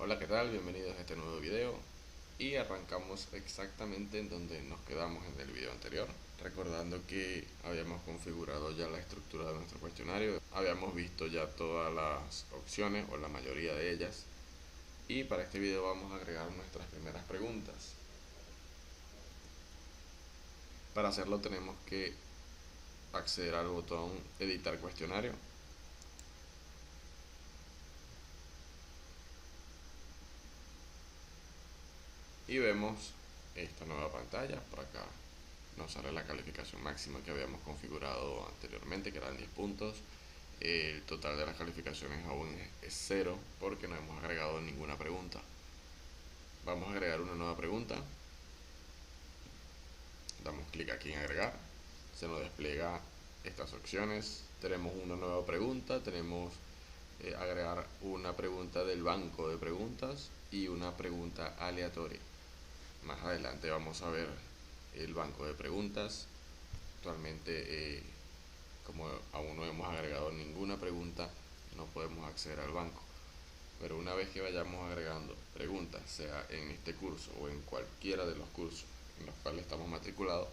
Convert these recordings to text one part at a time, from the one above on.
Hola, ¿qué tal? Bienvenidos a este nuevo video y arrancamos exactamente en donde nos quedamos en el video anterior, recordando que habíamos configurado ya la estructura de nuestro cuestionario, habíamos visto ya todas las opciones o la mayoría de ellas y para este video vamos a agregar nuestras primeras preguntas. Para hacerlo tenemos que acceder al botón editar cuestionario. Y vemos esta nueva pantalla. Por acá nos sale la calificación máxima que habíamos configurado anteriormente, que eran 10 puntos. El total de las calificaciones aún es 0 porque no hemos agregado ninguna pregunta. Vamos a agregar una nueva pregunta. Damos clic aquí en agregar. Se nos despliega estas opciones. Tenemos una nueva pregunta. Tenemos agregar una pregunta del banco de preguntas y una pregunta aleatoria. Más adelante vamos a ver el banco de preguntas. Actualmente, como aún no hemos agregado ninguna pregunta, no podemos acceder al banco. Pero una vez que vayamos agregando preguntas, sea en este curso o en cualquiera de los cursos en los cuales estamos matriculados,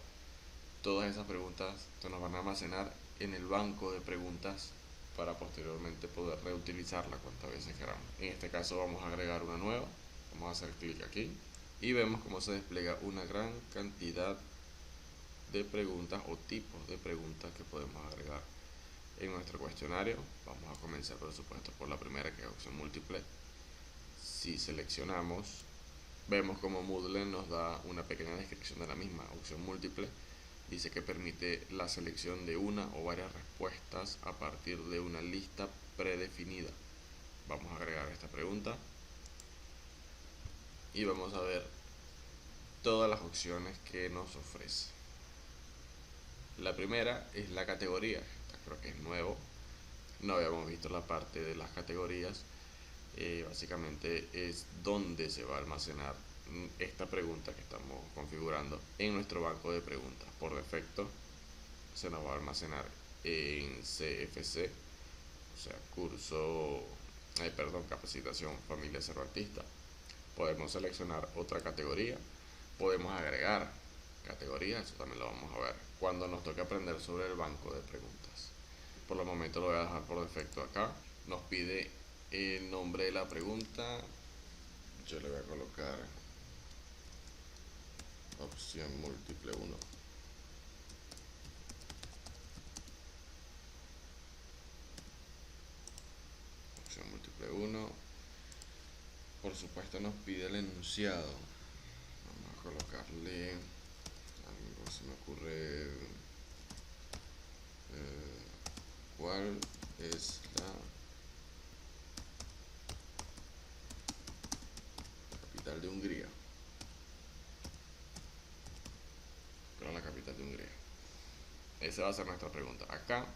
todas esas preguntas se nos van a almacenar en el banco de preguntas para posteriormente poder reutilizarla cuantas veces queramos. En este caso vamos a agregar una nueva. Vamos a hacer clic aquí y vemos cómo se despliega una gran cantidad de preguntas o tipos de preguntas que podemos agregar en nuestro cuestionario. Vamos a comenzar por supuesto por la primera, que es opción múltiple. Si seleccionamos, vemos como Moodle nos da una pequeña descripción de la misma. Opción múltiple dice que permite la selección de una o varias respuestas a partir de una lista predefinida. Vamos a agregar esta pregunta y vamos a ver todas las opciones que nos ofrece. La primera es la categoría. Esta creo que es nuevo, no habíamos visto la parte de las categorías. Básicamente es donde se va a almacenar esta pregunta que estamos configurando en nuestro banco de preguntas. Por defecto se nos va a almacenar en CFC, o sea, capacitación familia cervantista. Podemos seleccionar otra categoría, podemos agregar categorías, eso también lo vamos a ver cuando nos toque aprender sobre el banco de preguntas. Por el momento lo voy a dejar por defecto acá. Nos pide el nombre de la pregunta. Yo le voy a colocar opción múltiple 1. Opción múltiple 1. Por supuesto nos pide el enunciado. Vamos a colocarle algo, se me ocurre, ¿cuál es la capital de Hungría? ¿Cuál es la capital de Hungría? Esa va a ser nuestra pregunta. Acá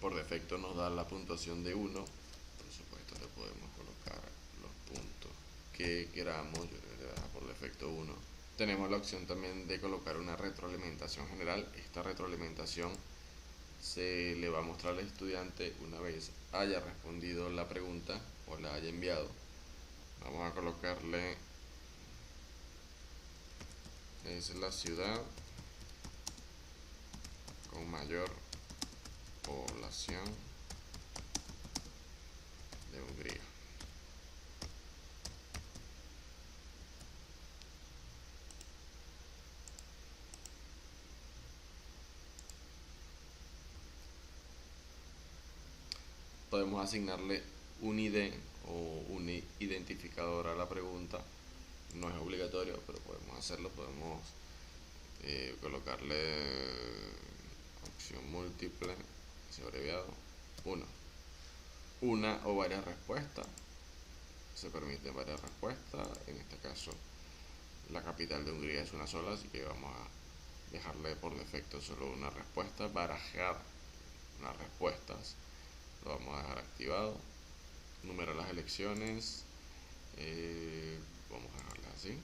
por defecto nos da la puntuación de 1. Por supuesto le podemos colocar los puntos que queramos. Yo le voy a dar por defecto 1. Tenemos la opción también de colocar una retroalimentación general. Esta retroalimentación se le va a mostrar al estudiante una vez haya respondido la pregunta o la haya enviado. Vamos a colocarle, es la ciudad con mayor población de Hungría. Podemos asignarle un ID o un identificador a la pregunta. No es obligatorio, pero podemos hacerlo. Podemos colocarle opción múltiple, abreviado 1. Una o varias respuestas. Se permiten varias respuestas. En este caso la capital de Hungría es una sola, así que vamos a dejarle por defecto solo una respuesta. Barajar unas respuestas lo vamos a dejar activado. Numerar las elecciones, vamos a dejarlas así.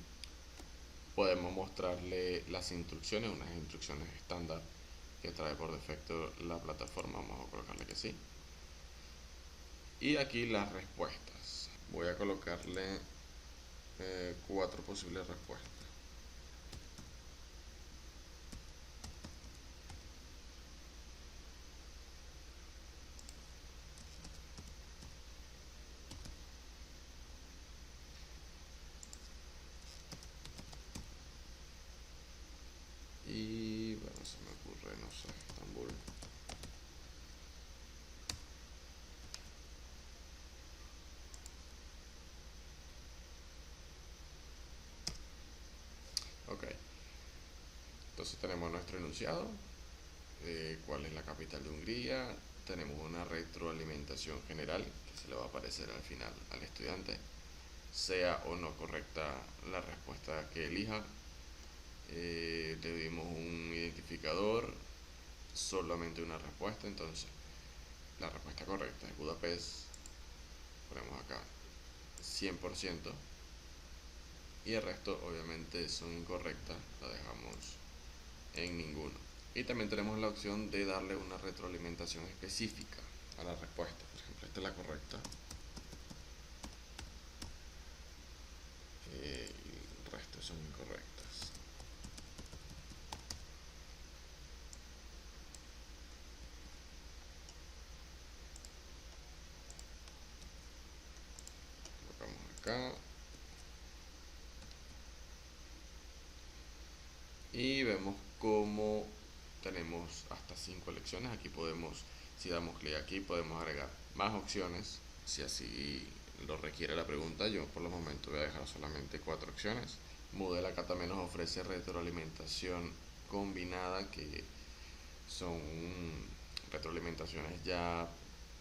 Podemos mostrarle las instrucciones, unas instrucciones estándar que trae por defecto la plataforma. Vamos a colocarle que sí. Y aquí las respuestas. Voy a colocarle 4 posibles respuestas. Y bueno, se me ocurre, no sé, Estambul. Ok, entonces tenemos nuestro enunciado, cuál es la capital de Hungría, tenemos una retroalimentación general que se le va a aparecer al final al estudiante, sea o no correcta la respuesta que elija. Le dimos un identificador, solamente una respuesta, entonces la respuesta correcta es Budapest, ponemos acá 100%, y el resto obviamente son incorrectas, la dejamos en ninguno. Y también tenemos la opción de darle una retroalimentación específica a la respuesta. Por ejemplo, esta es la correcta, y el resto son incorrectas. Colocamos acá y vemos cómo tenemos hasta 5 elecciones. Aquí podemos, si damos clic aquí, podemos agregar más opciones si así lo requiere la pregunta. Yo por los momentos voy a dejar solamente 4 opciones. Moodle acá también nos ofrece retroalimentación combinada, que son retroalimentaciones ya,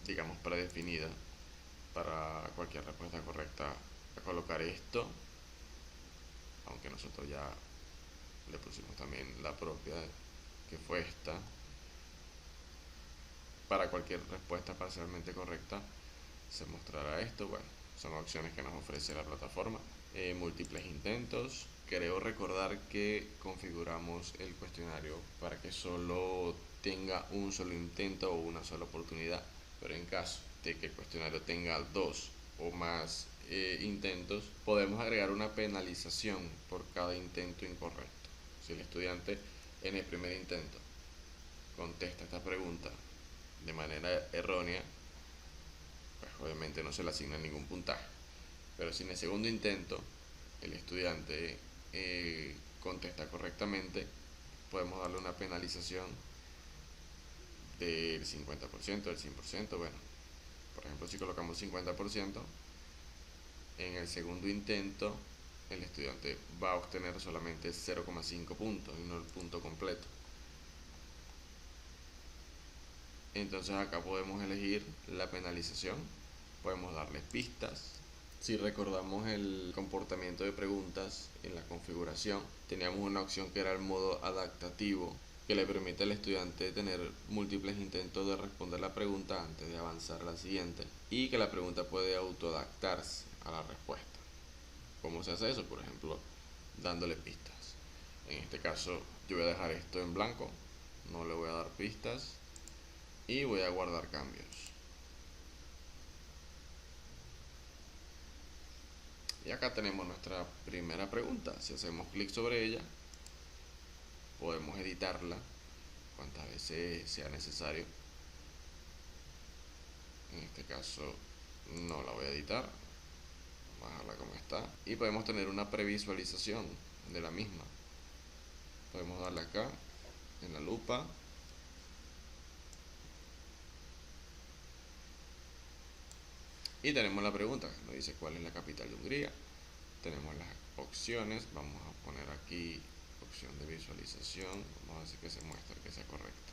digamos, predefinidas para cualquier respuesta correcta. A colocar esto, aunque nosotros ya le pusimos también la propia, que fue esta. Para cualquier respuesta parcialmente correcta se mostrará esto. Bueno, son opciones que nos ofrece la plataforma. Múltiples intentos. Creo recordar que configuramos el cuestionario para que solo tenga un solo intento o una sola oportunidad, pero en caso de que el cuestionario tenga 2 o más intentos, podemos agregar una penalización por cada intento incorrecto. Si el estudiante en el primer intento contesta esta pregunta de manera errónea, pues obviamente no se le asigna ningún puntaje. Pero si en el segundo intento el estudiante contesta correctamente, podemos darle una penalización del 50%, del 100%. Bueno, por ejemplo, si colocamos 50%, en el segundo intento el estudiante va a obtener solamente 0,5 puntos y no el punto completo. Entonces acá podemos elegir la penalización, podemos darle pistas. Si recordamos el comportamiento de preguntas en la configuración, teníamos una opción que era el modo adaptativo, que le permite al estudiante tener múltiples intentos de responder la pregunta antes de avanzar a la siguiente, y que la pregunta puede autoadaptarse a la respuesta. ¿Cómo se hace eso? Por ejemplo, dándole pistas. En este caso yo voy a dejar esto en blanco, no le voy a dar pistas y voy a guardar cambios. Y acá tenemos nuestra primera pregunta. Si hacemos clic sobre ella, podemos editarla cuantas veces sea necesario. En este caso no la voy a editar, vamos a dejarla como está. Y podemos tener una previsualización de la misma. Podemos darle acá en la lupa y tenemos la pregunta. Nos dice cuál es la capital de Hungría. Tenemos las opciones. Vamos a poner aquí opción de visualización. Vamos a hacer que se muestre que sea correcta.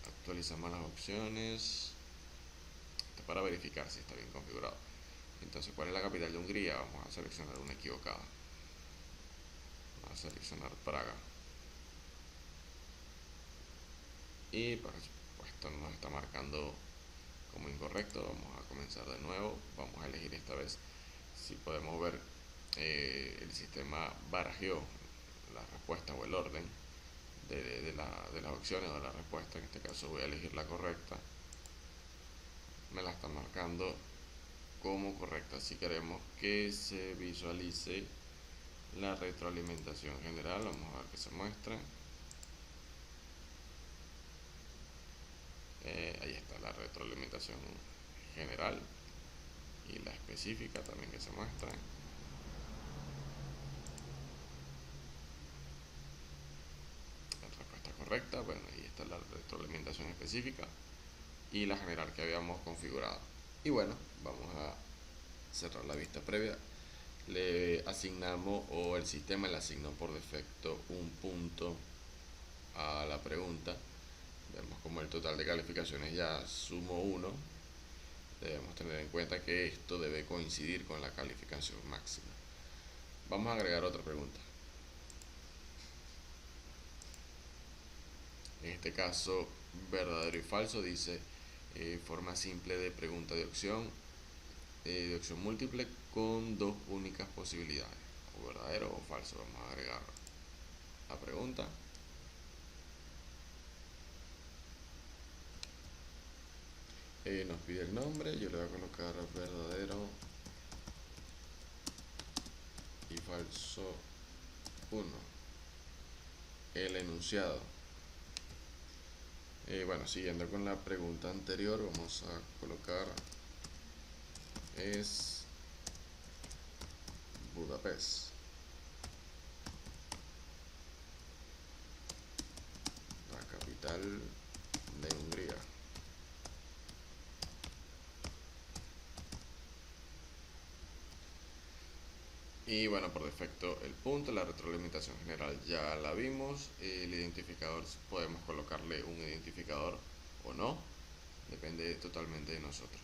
Actualizamos las opciones. Esto para verificar si está bien configurado. Entonces, ¿cuál es la capital de Hungría? Vamos a seleccionar una equivocada. Vamos a seleccionar Praga. Y por supuesto nos está marcando como incorrecto. Vamos a comenzar de nuevo. Vamos a elegir esta vez. Si podemos ver, el sistema barajeó la respuesta o el orden de las opciones o de la respuesta. En este caso voy a elegir la correcta. marcando como correcta. Si queremos que se visualice la retroalimentación general, vamos a ver que se muestra. Ahí está la retroalimentación general y la específica también que se muestra. La respuesta correcta, bueno, ahí está la retroalimentación específica y la general que habíamos configurado. Y bueno, vamos a cerrar la vista previa. Le asignamos, o el sistema le asignó por defecto un punto a la pregunta. Vemos como el total de calificaciones ya sumó 1. Debemos tener en cuenta que esto debe coincidir con la calificación máxima. Vamos a agregar otra pregunta. En este caso, verdadero y falso, dice forma simple de pregunta de opción múltiple con dos únicas posibilidades, o verdadero o falso. Vamos a agregar la pregunta. Nos pide el nombre, yo le voy a colocar verdadero y falso 1. El enunciado. Bueno, siguiendo con la pregunta anterior, vamos a colocar es Budapest. La capital de Hungría. Y bueno, por defecto el punto, la retroalimentación general ya la vimos. El identificador, podemos colocarle un identificador o no, depende totalmente de nosotros.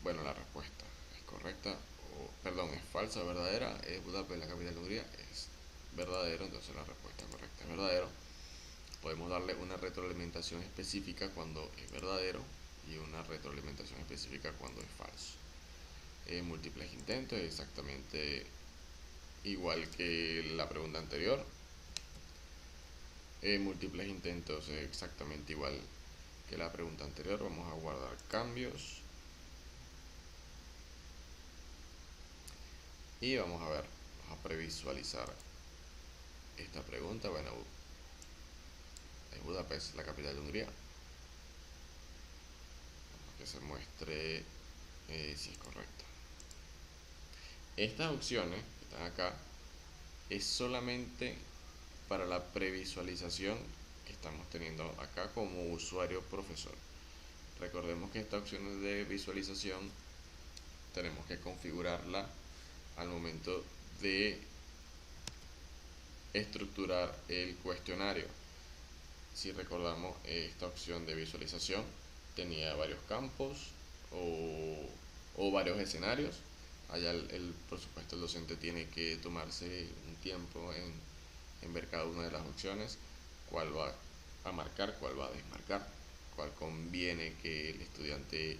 Bueno, la respuesta es correcta, perdón, es falsa o verdadera. Budapest, la capital de Hungría, es verdadero, entonces la respuesta correcta es verdadero. Podemos darle una retroalimentación específica cuando es verdadero y una retroalimentación específica cuando es falso. Múltiples intentos, exactamente igual que la pregunta anterior. Múltiples intentos, exactamente igual que la pregunta anterior. Vamos a guardar cambios y vamos a ver, vamos a previsualizar esta pregunta. Bueno, es Budapest, la capital de Hungría. Vamos a que se muestre si es correcta. Estas opciones que están acá es solamente para la previsualización que estamos teniendo acá como usuario profesor. Recordemos que esta opción de visualización tenemos que configurarla al momento de estructurar el cuestionario. Si recordamos, esta opción de visualización tenía varios campos o varios escenarios. Allá por supuesto el docente tiene que tomarse un tiempo en ver cada una de las opciones, cuál va a marcar, cuál va a desmarcar, cuál conviene que el estudiante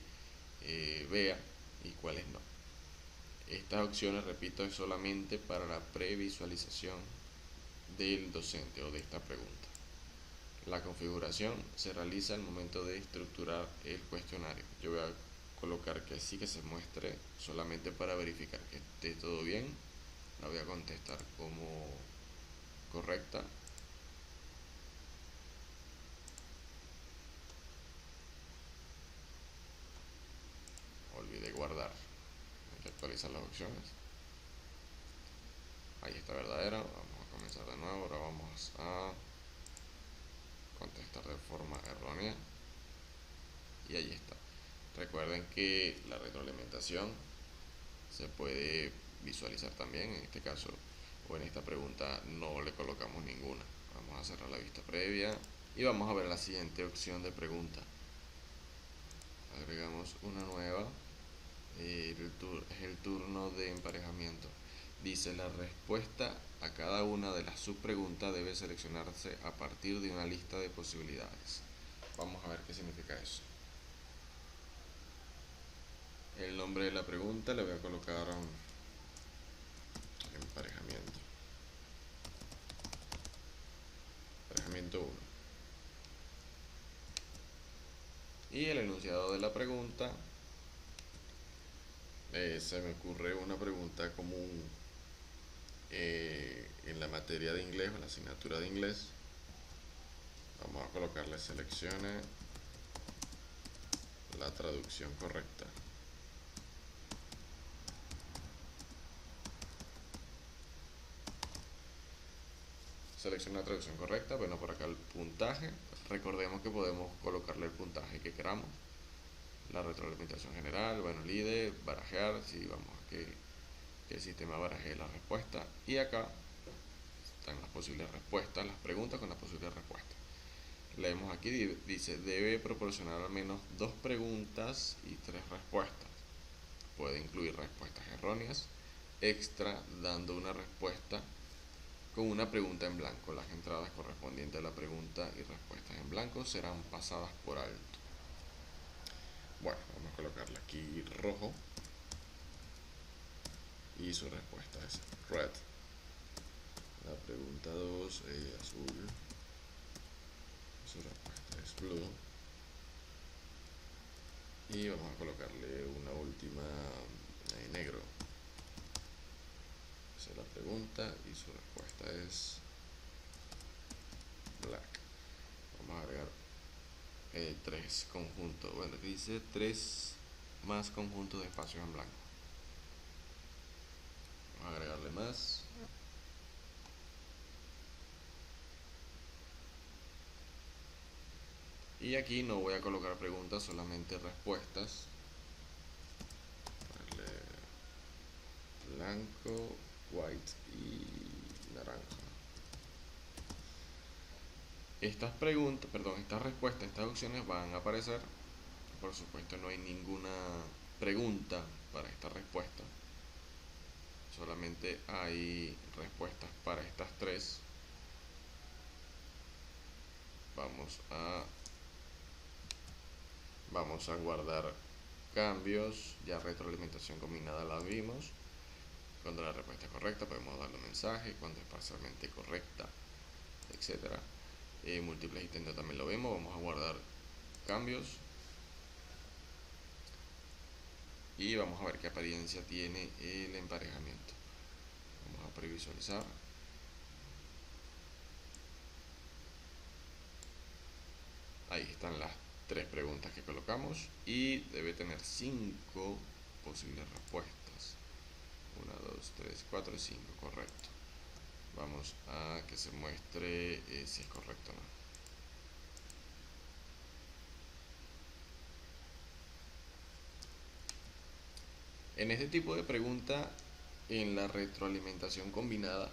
vea y cuáles no. Estas opciones, repito, es solamente para la previsualización del docente o de esta pregunta. La configuración se realiza al momento de estructurar el cuestionario. Yo voy a colocar que sí, que se muestre solamente para verificar que esté todo bien. La voy a contestar como correcta. Olvidé guardar. Hay que actualizar las opciones. Ahí está verdadera. Vamos a comenzar de nuevo. Ahora vamos a contestar de forma errónea. Y ahí está. Recuerden que la retroalimentación se puede visualizar también. En este caso o en esta pregunta no le colocamos ninguna. Vamos a cerrar la vista previa y vamos a ver la siguiente opción de pregunta. Agregamos una nueva. Es el turno de emparejamiento. Dice: la respuesta a cada una de las subpreguntas debe seleccionarse a partir de una lista de posibilidades. Vamos a ver qué significa eso. El nombre de la pregunta le voy a colocar emparejamiento. Emparejamiento 1. Y el enunciado de la pregunta Se me ocurre una pregunta común en la materia de inglés o en la asignatura de inglés. Vamos a colocarle seleccione la traducción correcta. Selecciona la traducción correcta. Bueno, por acá el puntaje. Recordemos que podemos colocarle el puntaje que queramos. La retroalimentación general, bueno, el IDE, barajear, si vamos a que el sistema baraje la respuesta. Y acá están las posibles respuestas, las preguntas con las posibles respuestas. Leemos aquí, dice, debe proporcionar al menos 2 preguntas y 3 respuestas. Puede incluir respuestas erróneas, extra dando una respuesta con una pregunta en blanco. Las entradas correspondientes a la pregunta y respuestas en blanco serán pasadas por alto. Bueno, vamos a colocarle aquí rojo y su respuesta es red. La pregunta 2 es azul, su respuesta es blue. Y vamos a colocarle una última negro. Esa es la pregunta y su respuesta es black. Vamos a agregar 3 conjuntos. Bueno, aquí dice 3 más conjuntos de espacios en blanco. Vamos a agregarle más. Y aquí no voy a colocar preguntas, solamente respuestas. Ponerle blanco, white y naranja. Estas preguntas, perdón, estas respuestas, estas opciones van a aparecer. Por supuesto no hay ninguna pregunta para esta respuesta. Solamente hay respuestas para estas 3. Vamos a guardar cambios. Ya retroalimentación combinada la vimos. Cuando la respuesta es correcta podemos darle un mensaje, cuando es parcialmente correcta, etcétera. Múltiples ítems también lo vemos. Vamos a guardar cambios y vamos a ver qué apariencia tiene el emparejamiento. Vamos a previsualizar. Ahí están las 3 preguntas que colocamos y debe tener 5 posibles respuestas. 1, 2, 3, 4 y 5, correcto. Vamos a que se muestre si es correcto o no. En este tipo de pregunta, en la retroalimentación combinada,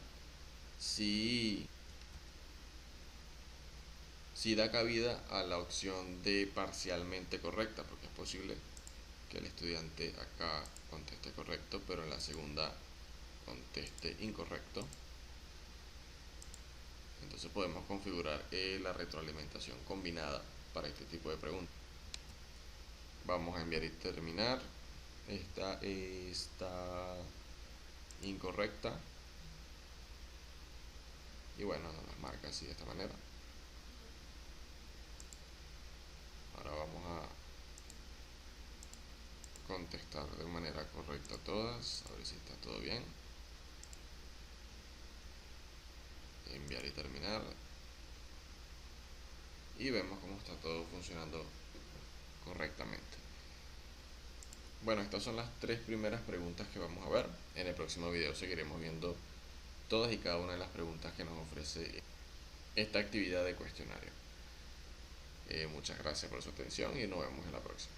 sí da cabida a la opción de parcialmente correcta, porque es posible que el estudiante acá conteste correcto, pero en la segunda conteste incorrecto. Entonces podemos configurar la retroalimentación combinada para este tipo de preguntas. Vamos a enviar y terminar. Esta está incorrecta. Y bueno, nos las marca así de esta manera. Ahora vamos a contestar de manera correcta todas, a ver si está todo bien. Enviar y terminar. Y vemos cómo está todo funcionando correctamente. Bueno, estas son las 3 primeras preguntas que vamos a ver. En el próximo video seguiremos viendo todas y cada una de las preguntas que nos ofrece esta actividad de cuestionario. Muchas gracias por su atención y nos vemos en la próxima.